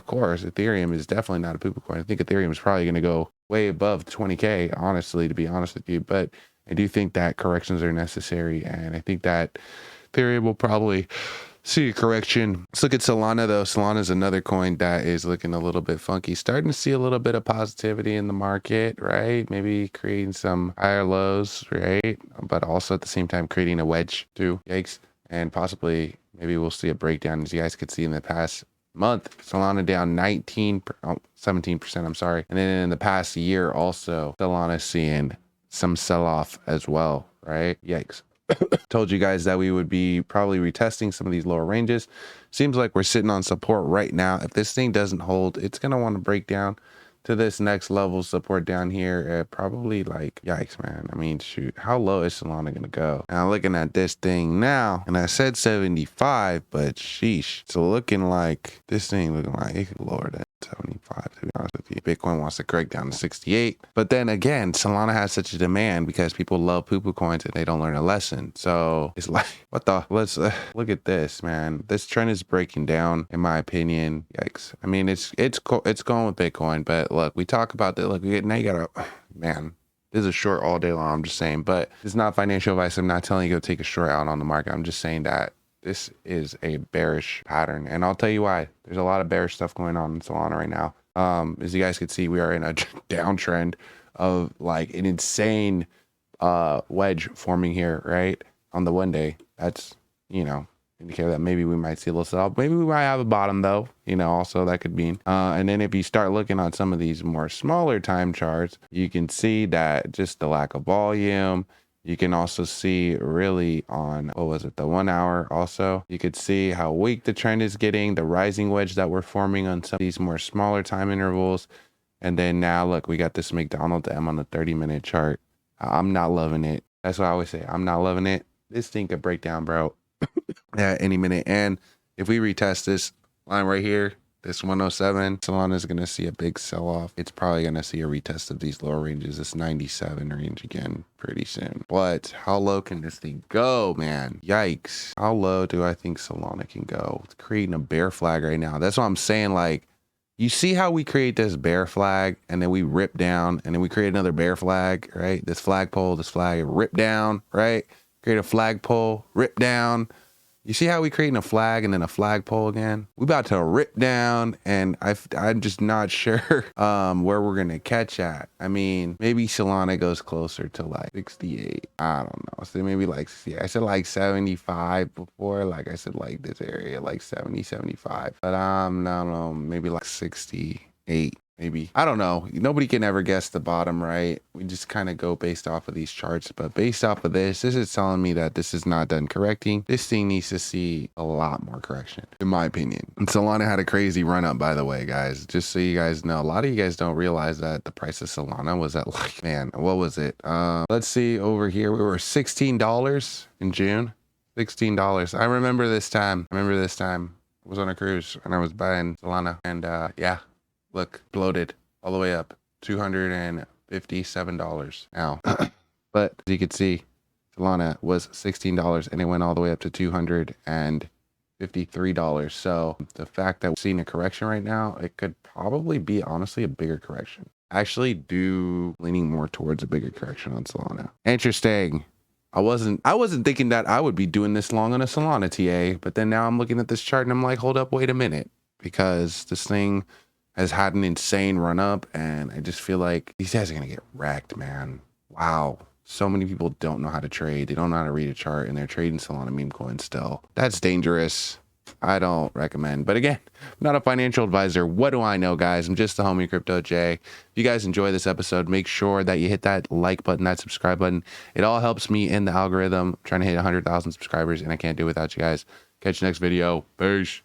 course, Ethereum is definitely not a poo-poo coin. I think Ethereum is probably going to go way above 20K, honestly, to be honest with you. But I do think that corrections are necessary, and I think that Ethereum will probably see a correction. Let's look at Solana, though. Solana is another coin that is looking a little bit funky. Starting to see a little bit of positivity in the market, right? Maybe creating some higher lows, right? But also at the same time creating a wedge too. Yikes. And possibly maybe we'll see a breakdown. As you guys could see in the past month, Solana down 17%, I'm sorry. And then in the past year also, Solana seeing some sell-off as well, right? Yikes. Told you guys that we would be probably retesting some of these lower ranges. Seems like we're sitting on support right now. If this thing doesn't hold, it's going to want to break down to this next level support down here at probably like, yikes, man. I mean, shoot, how low is Solana going to go? Now looking at this thing now, and I said 75, but sheesh, it's looking like this thing looking like it could lower than 75, to be honest with you. Bitcoin wants to correct down to 68. But then again, Solana has such a demand because people love poo-poo coins and they don't learn a lesson. So it's like, what the, let's look at this, man. This trend is breaking down, in my opinion. Yikes. I mean, it's going with Bitcoin, but look, we talk about that. Look, now you gotta, man, this is a short all day long, I'm just saying, but it's not financial advice. I'm not telling you to go take a short out on the market. I'm just saying that this is a bearish pattern, and I'll tell you why. There's a lot of bearish stuff going on in Solana right now. As you guys can see, we are in a downtrend of like an insane wedge forming here, right? On the 1 day. That's, you know, indicate that maybe we might see a little sell. Maybe we might have a bottom though, you know, also that could mean. And then if you start looking on some of these more smaller time charts, you can see that just the lack of volume. You can also see really on, what was it, the 1 hour also. You could see how weak the trend is getting, the rising wedge that we're forming on some of these more smaller time intervals. And then now, look, we got this McDonald's M on the 30-minute chart. I'm not loving it. That's what I always say. I'm not loving it. This thing could break down, bro, at any minute. And if we retest this line right here, this 107, Solana is going to see a big sell-off. It's probably going to see a retest of these lower ranges, this 97 range again pretty soon. But how low can this thing go, man? Yikes. How low do I think Solana can go? It's creating a bear flag right now. That's what I'm saying. Like, you see how we create this bear flag and then we rip down and then we create another bear flag, right? This flagpole, this flag, rip down, right? Create a flagpole, rip down. You see how we creating a flag and then a flagpole again? We about to rip down, and I'm just not sure where we're gonna catch at. I mean, maybe Solana goes closer to like 68. I don't know. So maybe like, yeah, I said like 75 before. Like I said, like this area, like 70, 75. But I don't know, maybe like 68. Maybe. I don't know. Nobody can ever guess the bottom, right? We just kind of go based off of these charts. But based off of this is telling me that this is not done correcting. This thing needs to see a lot more correction, in my opinion. And Solana had a crazy run up, by the way, guys. Just so you guys know, a lot of you guys don't realize that the price of Solana was at like, man, what was it? Let's see over here. We were $16 in June. $16. I remember this time. I was on a cruise and I was buying Solana, and yeah. Look, bloated all the way up, $257 now. But as you can see, Solana was $16 and it went all the way up to $253. So the fact that we're seeing a correction right now, it could probably be honestly a bigger correction. Actually leaning more towards a bigger correction on Solana. Interesting. I wasn't thinking that I would be doing this long on a Solana TA, but then now I'm looking at this chart and I'm like, hold up, wait a minute, because this thing has had an insane run up, and I just feel like these guys are gonna get wrecked, man. Wow. So many people don't know how to trade. They don't know how to read a chart, and they're trading Solana meme coins still. That's dangerous. I don't recommend. But again, I'm not a financial advisor. What do I know, guys? I'm just the homie Crypto J. If you guys enjoy this episode, make sure that you hit that like button, that subscribe button. It all helps me in the algorithm. I'm trying to hit 100,000 subscribers, and I can't do it without you guys. Catch you next video. Peace.